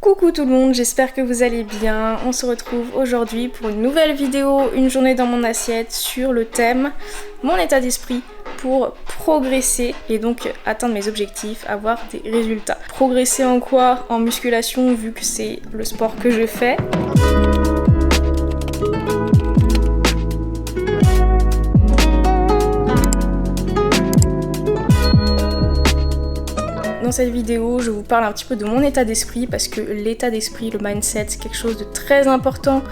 Coucou tout le monde, j'espère que vous allez bien. On se retrouve aujourd'hui pour une nouvelle vidéo, une journée dans mon assiette sur le thème mon état d'esprit pour progresser et donc atteindre mes objectifs, avoir des résultats. Progresser en quoi? En musculation vu que c'est le sport que je fais. Dans cette vidéo, je vous parle un petit peu de mon état d'esprit parce que l'état d'esprit, le mindset, c'est quelque chose de très important.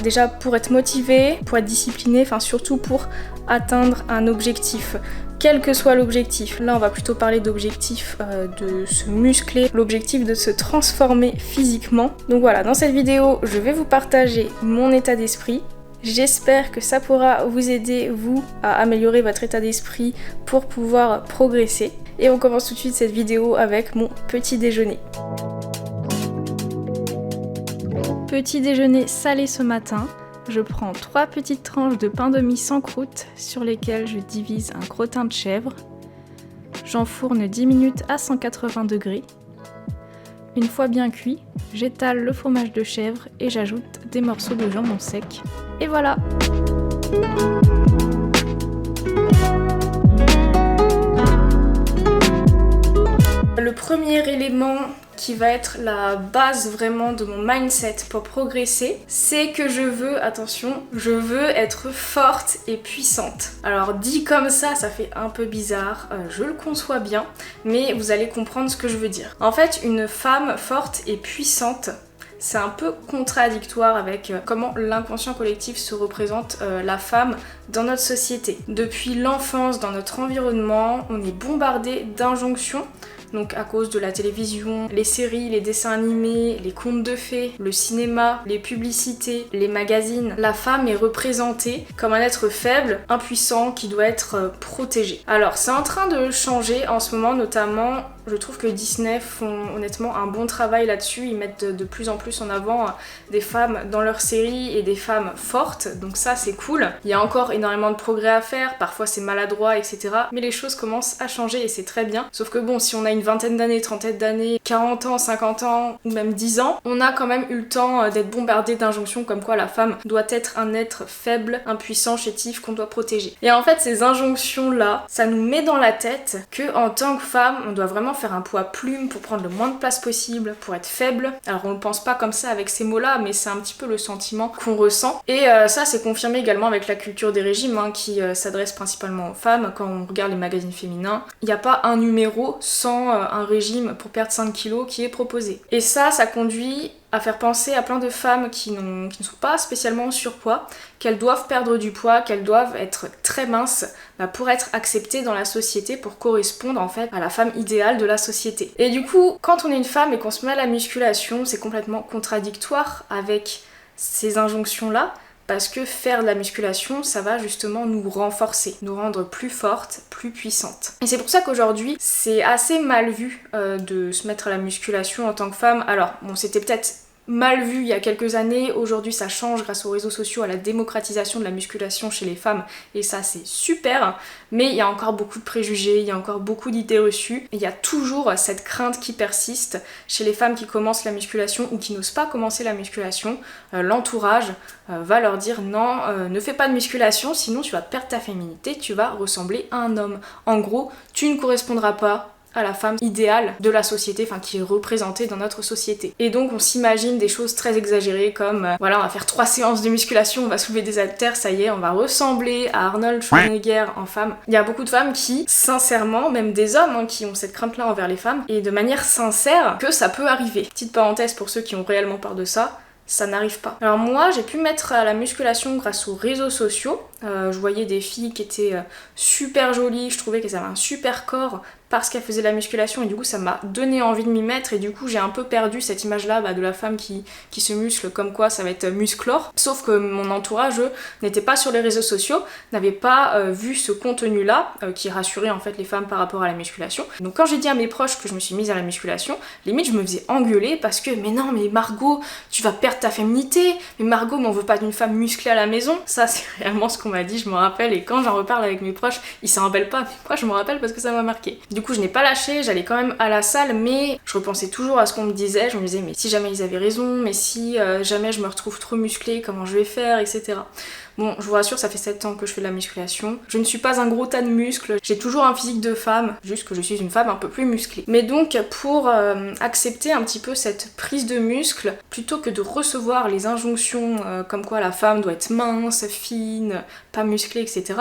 Déjà pour être motivé, pour être discipliné, enfin surtout pour atteindre un objectif. Quel que soit l'objectif. Là, on va plutôt parler d'objectif de se muscler, l'objectif de se transformer physiquement. Donc voilà, dans cette vidéo, je vais vous partager mon état d'esprit. J'espère que ça pourra vous aider, vous, à améliorer votre état d'esprit pour pouvoir progresser. Et on commence tout de suite cette vidéo avec mon petit déjeuner. Petit déjeuner salé ce matin. Je prends 3 petites tranches de pain de mie sans croûte sur lesquelles je divise un crottin de chèvre. J'enfourne 10 minutes à 180 degrés. Une fois bien cuit, j'étale le fromage de chèvre et j'ajoute des morceaux de jambon sec. Et voilà! Le premier élément qui va être la base vraiment de mon mindset pour progresser, c'est que je veux, attention, je veux être forte et puissante. Alors dit comme ça fait un peu bizarre, je le conçois bien, mais vous allez comprendre ce que je veux dire. En fait, une femme forte et puissante, c'est un peu contradictoire avec comment l'inconscient collectif se représente la femme dans notre société. Depuis l'enfance, dans notre environnement, on est bombardé d'injonctions. Donc à cause de la télévision, les séries, les dessins animés, les contes de fées, le cinéma, les publicités, les magazines, la femme est représentée comme un être faible, impuissant, qui doit être protégé. Alors c'est en train de changer en ce moment, notamment je trouve que Disney font honnêtement un bon travail là-dessus, ils mettent de plus en plus en avant des femmes dans leurs séries et des femmes fortes, donc ça c'est cool. Il y a encore énormément de progrès à faire, parfois c'est maladroit, etc. Mais les choses commencent à changer et c'est très bien. Sauf que bon, si on a une vingtaine d'années, trentaine d'années, 40 ans, 50 ans ou même 10 ans, on a quand même eu le temps d'être bombardé d'injonctions comme quoi la femme doit être un être faible, impuissant, chétif, qu'on doit protéger. Et en fait ces injonctions-là, ça nous met dans la tête que en tant que femme, on doit vraiment faire un poids plume pour prendre le moins de place possible, pour être faible. Alors on ne pense pas comme ça avec ces mots-là, mais c'est un petit peu le sentiment qu'on ressent. Et ça c'est confirmé également avec la culture des régimes qui s'adresse principalement aux femmes. Quand on regarde les magazines féminins, il n'y a pas un numéro sans un régime pour perdre 5 kilos qui est proposé. Et ça conduit à faire penser à plein de femmes qui ne sont pas spécialement en surpoids, qu'elles doivent perdre du poids, qu'elles doivent être très minces pour être acceptées dans la société, pour correspondre en fait à la femme idéale de la société. Et du coup, quand on est une femme et qu'on se met à la musculation, c'est complètement contradictoire avec ces injonctions-là, parce que faire de la musculation, ça va justement nous renforcer, nous rendre plus fortes, plus puissantes. Et c'est pour ça qu'aujourd'hui, c'est assez mal vu de se mettre à la musculation en tant que femme. Alors, bon, c'était peut-être mal vu il y a quelques années, aujourd'hui ça change grâce aux réseaux sociaux, à la démocratisation de la musculation chez les femmes, et ça c'est super, mais il y a encore beaucoup de préjugés, il y a encore beaucoup d'idées reçues, et il y a toujours cette crainte qui persiste chez les femmes qui commencent la musculation ou qui n'osent pas commencer la musculation. L'entourage va leur dire non, ne fais pas de musculation, sinon tu vas perdre ta féminité, tu vas ressembler à un homme. En gros, tu ne correspondras pas à la femme idéale de la société, qui est représentée dans notre société. Et donc on s'imagine des choses très exagérées comme voilà, on va faire 3 séances de musculation, on va soulever des haltères, ça y est, on va ressembler à Arnold Schwarzenegger en femme. Il y a beaucoup de femmes qui, sincèrement, même des hommes qui ont cette crainte-là envers les femmes, et de manière sincère, que ça peut arriver. Petite parenthèse pour ceux qui ont réellement peur de ça, ça n'arrive pas. Alors moi, j'ai pu me mettre à la musculation grâce aux réseaux sociaux. Je voyais des filles qui étaient super jolies, je trouvais qu'elles avaient un super corps parce qu'elles faisaient de la musculation et du coup ça m'a donné envie de m'y mettre et du coup j'ai un peu perdu cette image-là de la femme qui se muscle comme quoi ça va être musclore. Sauf que mon entourage n'était pas sur les réseaux sociaux, n'avait pas vu ce contenu-là qui rassurait en fait les femmes par rapport à la musculation. Donc quand j'ai dit à mes proches que je me suis mise à la musculation, limite je me faisais engueuler parce que mais non mais Margot, tu vas perdre ta féminité, mais Margot, mais on veut pas d'une femme musclée à la maison. Ça c'est réellement ce qu'on m'a dit, je me rappelle, et quand j'en reparle avec mes proches, ils s'en rappellent pas, mais moi je me rappelle parce que ça m'a marqué. Du Du coup je n'ai pas lâché, j'allais quand même à la salle, mais je repensais toujours à ce qu'on me disait. Je me disais mais si jamais ils avaient raison, mais si jamais je me retrouve trop musclée, comment je vais faire, etc. Bon, je vous rassure, ça fait 7 ans que je fais de la musculation. Je ne suis pas un gros tas de muscles, j'ai toujours un physique de femme, juste que je suis une femme un peu plus musclée. Mais donc, pour accepter un petit peu cette prise de muscle, plutôt que de recevoir les injonctions comme quoi la femme doit être mince, fine, pas musclée, etc.,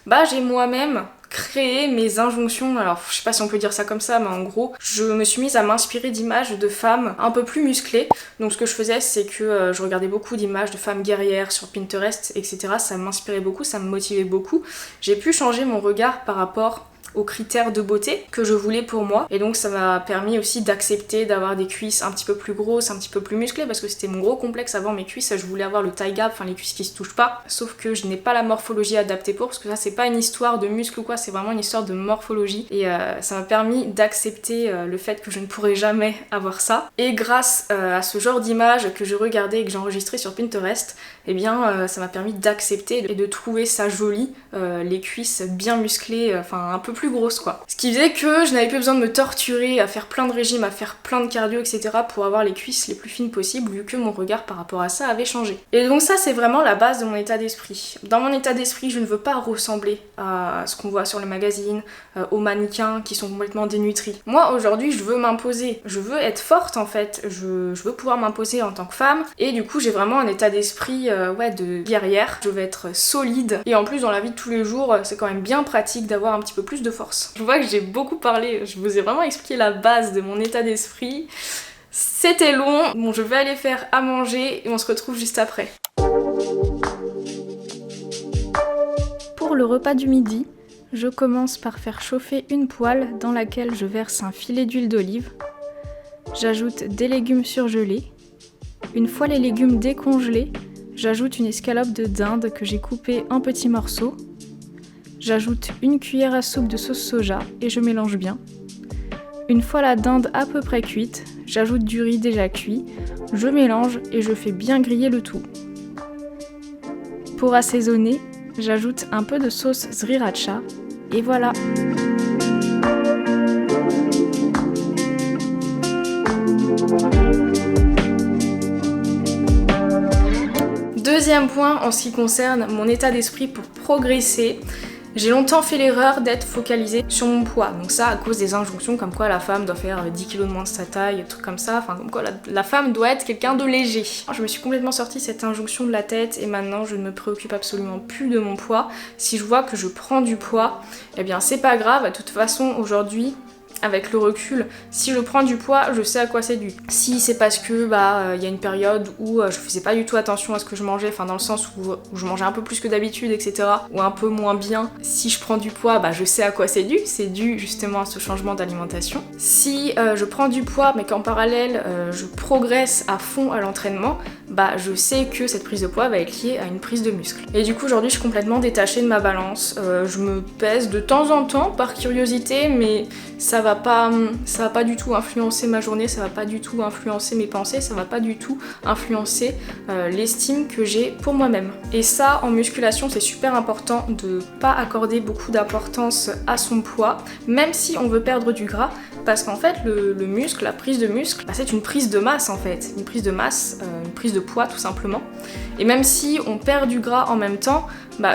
bah j'ai moi-même créé mes injonctions, alors je sais pas si on peut dire ça comme ça, mais en gros, je me suis mise à m'inspirer d'images de femmes un peu plus musclées. Donc ce que je faisais, c'est que je regardais beaucoup d'images de femmes guerrières sur Pinterest, etc. Ça m'inspirait beaucoup, ça me motivait beaucoup. J'ai pu changer mon regard par rapport aux critères de beauté que je voulais pour moi, et donc ça m'a permis aussi d'accepter d'avoir des cuisses un petit peu plus grosses, un petit peu plus musclées, parce que c'était mon gros complexe avant. Mes cuisses, je voulais avoir le thigh gap, enfin les cuisses qui se touchent pas, sauf que je n'ai pas la morphologie adaptée pour, parce que ça c'est pas une histoire de muscle ou quoi, c'est vraiment une histoire de morphologie, et ça m'a permis d'accepter le fait que je ne pourrais jamais avoir ça. Et grâce à ce genre d'images que je regardais et que j'enregistrais sur Pinterest, eh bien ça m'a permis d'accepter et de trouver ça joli, les cuisses bien musclées, enfin un peu plus grosses quoi. Ce qui faisait que je n'avais plus besoin de me torturer à faire plein de régimes, à faire plein de cardio, etc. pour avoir les cuisses les plus fines possibles, vu que mon regard par rapport à ça avait changé. Et donc ça c'est vraiment la base de mon état d'esprit. Dans mon état d'esprit, je ne veux pas ressembler à ce qu'on voit sur les magazines, aux mannequins qui sont complètement dénutris. Moi aujourd'hui je veux m'imposer, je veux être forte en fait, je veux pouvoir m'imposer en tant que femme, et du coup j'ai vraiment un état d'esprit de guerrière. Je veux être solide, et en plus dans la vie de tous les jours c'est quand même bien pratique d'avoir un petit peu plus de force. Je vois que j'ai beaucoup parlé, je vous ai vraiment expliqué la base de mon état d'esprit. C'était long, bon je vais aller faire à manger et on se retrouve juste après. Pour le repas du midi, je commence par faire chauffer une poêle dans laquelle je verse un filet d'huile d'olive. J'ajoute des légumes surgelés. Une fois les légumes décongelés, j'ajoute une escalope de dinde que j'ai coupée en petits morceaux. J'ajoute une cuillère à soupe de sauce soja et je mélange bien. Une fois la dinde à peu près cuite, j'ajoute du riz déjà cuit, je mélange et je fais bien griller le tout. Pour assaisonner, j'ajoute un peu de sauce sriracha et voilà. Deuxième point en ce qui concerne mon état d'esprit pour progresser. J'ai longtemps fait l'erreur d'être focalisée sur mon poids, donc ça à cause des injonctions comme quoi la femme doit faire 10 kg de moins de sa taille, des trucs comme ça, enfin comme quoi la femme doit être quelqu'un de léger. Je me suis complètement sortie cette injonction de la tête et maintenant je ne me préoccupe absolument plus de mon poids. Si je vois que je prends du poids, eh bien c'est pas grave, de toute façon aujourd'hui, avec le recul, si je prends du poids, je sais à quoi c'est dû. Si c'est parce que y a une période où je faisais pas du tout attention à ce que je mangeais, enfin dans le sens où je mangeais un peu plus que d'habitude, etc., ou un peu moins bien, si je prends du poids, je sais à quoi c'est dû justement à ce changement d'alimentation. Si je prends du poids mais qu'en parallèle je progresse à fond à l'entraînement, je sais que cette prise de poids va être liée à une prise de muscle. Et du coup aujourd'hui je suis complètement détachée de ma balance, je me pèse de temps en temps par curiosité, mais ça va pas du tout influencer ma journée, ça va pas du tout influencer mes pensées, ça va pas du tout influencer l'estime que j'ai pour moi-même. Et ça, en musculation, c'est super important de pas accorder beaucoup d'importance à son poids, même si on veut perdre du gras, parce qu'en fait, le muscle, la prise de muscle, c'est une prise de masse en fait, une prise de masse, une prise de poids tout simplement. Et même si on perd du gras en même temps,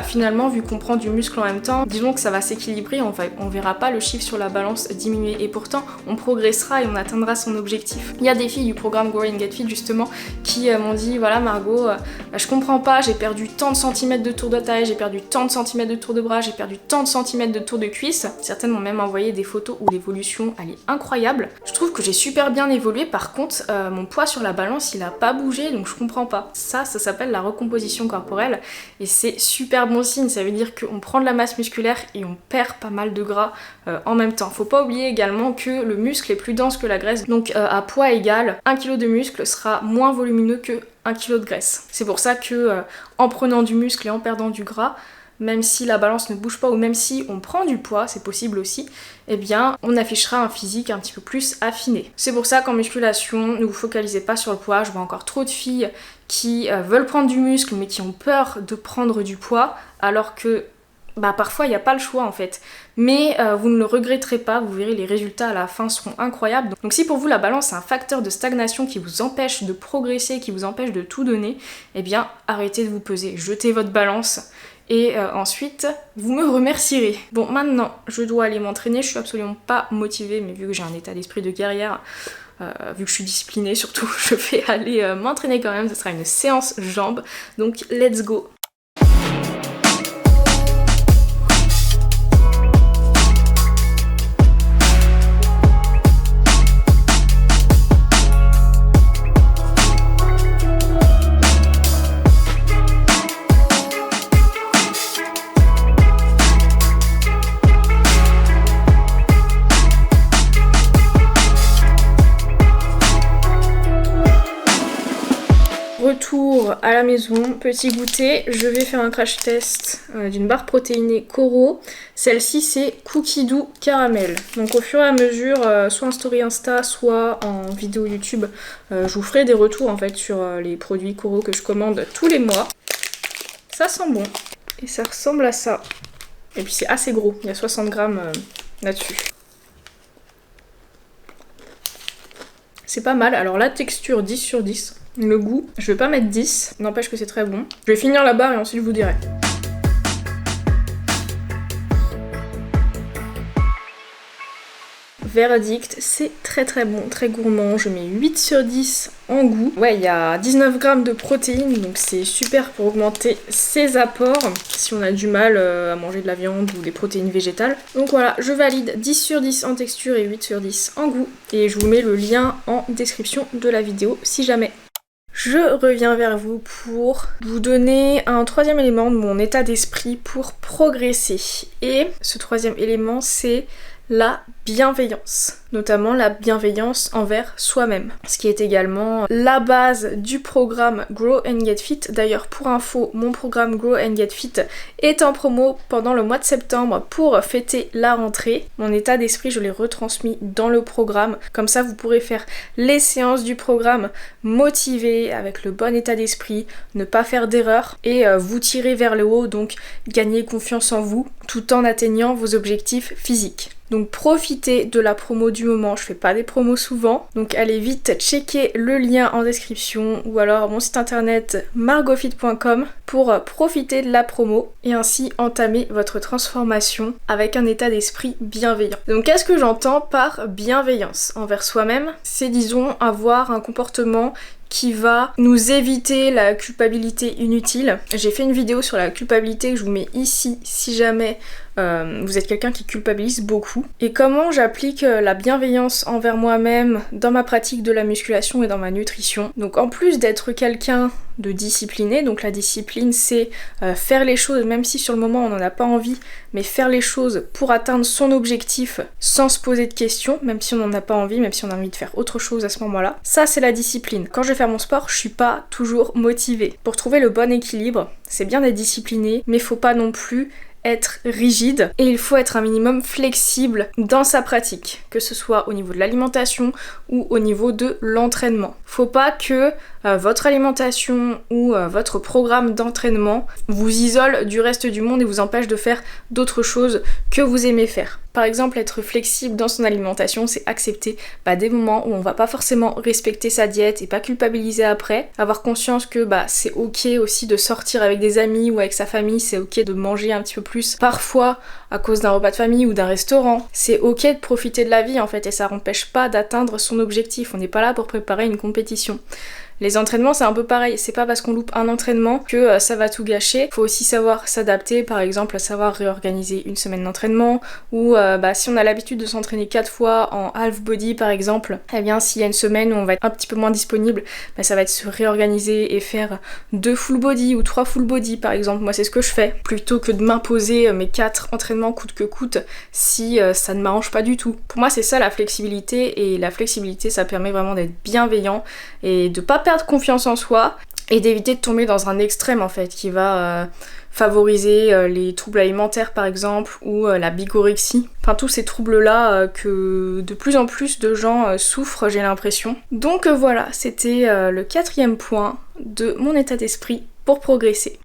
finalement, vu qu'on prend du muscle en même temps, disons que ça va s'équilibrer, on verra pas le chiffre sur la balance diminuer, et pourtant on progressera et on atteindra son objectif. Il y a des filles du programme Grow and Get Fit justement qui m'ont dit voilà Margot, je comprends pas, j'ai perdu tant de centimètres de tour de taille, j'ai perdu tant de centimètres de tour de bras, j'ai perdu tant de centimètres de tour de cuisse. Certaines m'ont même envoyé des photos où l'évolution elle est incroyable. Je trouve que j'ai super bien évolué, par contre mon poids sur la balance il a pas bougé, donc je comprends pas. Ça s'appelle la recomposition corporelle et c'est super bon signe, ça veut dire qu'on prend de la masse musculaire et on perd pas mal de gras en même temps. Faut pas oublier également que le muscle est plus dense que la graisse, donc à poids égal, 1 kg de muscle sera moins volumineux que 1 kg de graisse. C'est pour ça que en prenant du muscle et en perdant du gras, même si la balance ne bouge pas ou même si on prend du poids, c'est possible aussi, eh bien on affichera un physique un petit peu plus affiné. C'est pour ça qu'en musculation, ne vous focalisez pas sur le poids. Je vois encore trop de filles qui veulent prendre du muscle mais qui ont peur de prendre du poids, alors que bah parfois il n'y a pas le choix en fait. Mais vous ne le regretterez pas, vous verrez les résultats à la fin seront incroyables. Donc si pour vous la balance est un facteur de stagnation qui vous empêche de progresser, qui vous empêche de tout donner, eh bien arrêtez de vous peser, jetez votre balance et ensuite vous me remercierez. Bon maintenant je dois aller m'entraîner, je suis absolument pas motivée mais vu que j'ai un état d'esprit de guerrière, vu que je suis disciplinée surtout, je vais aller m'entraîner quand même, ce sera une séance jambes, donc let's go. Retour à la maison, petit goûter, je vais faire un crash test d'une barre protéinée Coro. Celle-ci c'est cookie doux caramel. Donc au fur et à mesure, soit en story Insta, soit en vidéo YouTube, je vous ferai des retours en fait sur les produits Coro que je commande tous les mois. Ça sent bon et ça ressemble à ça. Et puis c'est assez gros, il y a 60 grammes là-dessus. C'est pas mal, alors la texture 10 sur 10. Le goût, je vais pas mettre 10, n'empêche que c'est très bon. Je vais finir la barre et ensuite je vous dirai. Verdict, c'est très très bon, très gourmand. Je mets 8 sur 10 en goût. Ouais, il y a 19 grammes de protéines, donc c'est super pour augmenter ses apports si on a du mal à manger de la viande ou des protéines végétales. Donc voilà, je valide 10 sur 10 en texture et 8 sur 10 en goût. Et je vous mets le lien en description de la vidéo si jamais. Je reviens vers vous pour vous donner un troisième élément de mon état d'esprit pour progresser. Et ce troisième élément, c'est la bienveillance, notamment la bienveillance envers soi-même, ce qui est également la base du programme Grow and Get Fit. D'ailleurs, pour info, mon programme Grow and Get Fit est en promo pendant le mois de septembre pour fêter la rentrée. Mon état d'esprit, je l'ai retransmis dans le programme, comme ça vous pourrez faire les séances du programme motivé, avec le bon état d'esprit, ne pas faire d'erreurs et vous tirer vers le haut, donc gagner confiance en vous tout en atteignant vos objectifs physiques. Donc profitez de la promo du moment, je fais pas des promos souvent, donc allez vite checker le lien en description ou alors mon site internet margofit.com pour profiter de la promo et ainsi entamer votre transformation avec un état d'esprit bienveillant. Donc qu'est-ce que j'entends par bienveillance envers soi-même? C'est disons avoir un comportement qui va nous éviter la culpabilité inutile. J'ai fait une vidéo sur la culpabilité que je vous mets ici si jamais vous êtes quelqu'un qui culpabilise beaucoup. Et comment j'applique la bienveillance envers moi-même dans ma pratique de la musculation et dans ma nutrition. Donc en plus d'être quelqu'un de discipliné, donc la discipline c'est faire les choses même si sur le moment on n'en a pas envie, mais faire les choses pour atteindre son objectif sans se poser de questions, même si on n'en a pas envie, même si on a envie de faire autre chose à ce moment-là. Ça c'est la discipline. Quand je vais faire mon sport, je suis pas toujours motivée. Pour trouver le bon équilibre, c'est bien d'être discipliné, mais faut pas non plus être rigide et il faut être un minimum flexible dans sa pratique, que ce soit au niveau de l'alimentation ou au niveau de l'entraînement. Faut pas que votre alimentation ou votre programme d'entraînement vous isole du reste du monde et vous empêche de faire d'autres choses que vous aimez faire. Par exemple, être flexible dans son alimentation, c'est accepter des moments où on va pas forcément respecter sa diète et pas culpabiliser après. Avoir conscience que c'est ok aussi de sortir avec des amis ou avec sa famille, c'est ok de manger un petit peu plus parfois à cause d'un repas de famille ou d'un restaurant. C'est ok de profiter de la vie en fait et ça n'empêche pas d'atteindre son objectif. On n'est pas là pour préparer une compétition. Les entraînements c'est un peu pareil, c'est pas parce qu'on loupe un entraînement que ça va tout gâcher. Faut aussi savoir s'adapter, par exemple à savoir réorganiser une semaine d'entraînement ou si on a l'habitude de s'entraîner 4 fois en half body par exemple, eh bien s'il y a une semaine où on va être un petit peu moins disponible, ça va être se réorganiser et faire 2 full body ou 3 full body par exemple. Moi c'est ce que je fais, plutôt que de m'imposer mes 4 entraînements coûte que coûte si ça ne m'arrange pas du tout. Pour moi c'est ça la flexibilité, et la flexibilité ça permet vraiment d'être bienveillant et de pas perdre confiance en soi et d'éviter de tomber dans un extrême en fait qui va favoriser les troubles alimentaires par exemple ou la bigorexie. Enfin tous ces troubles là que de plus en plus de gens souffrent, j'ai l'impression. Donc voilà, c'était le 4e point de mon état d'esprit pour progresser.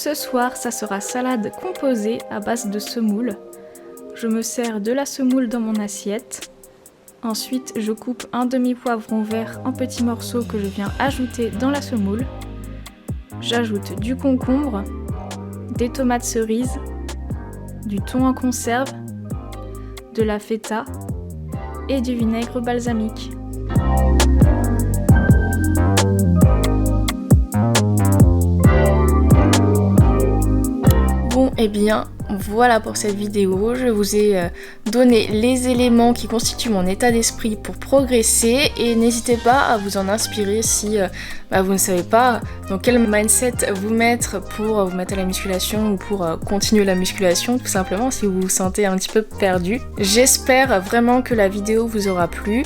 ce soir, ça sera salade composée à base de semoule. Je me sers de la semoule dans mon assiette. Ensuite, je coupe un demi-poivron vert en petits morceaux que je viens ajouter dans la semoule. J'ajoute du concombre, des tomates cerises, du thon en conserve, de la feta et du vinaigre balsamique. Bon, eh bien, voilà pour cette vidéo. Je vous ai donné les éléments qui constituent mon état d'esprit pour progresser et n'hésitez pas à vous en inspirer si vous ne savez pas dans quel mindset vous mettre pour vous mettre à la musculation ou pour continuer la musculation, tout simplement si vous vous sentez un petit peu perdu. J'espère vraiment que la vidéo vous aura plu.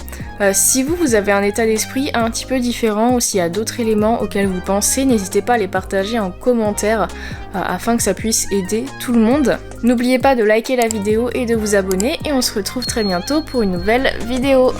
Si vous avez un état d'esprit un petit peu différent ou s'il y a d'autres éléments auxquels vous pensez, n'hésitez pas à les partager en commentaire afin que ça puisse aider tout le monde. N'oubliez pas de liker la vidéo et de vous abonner et on se retrouve très bientôt pour une nouvelle vidéo.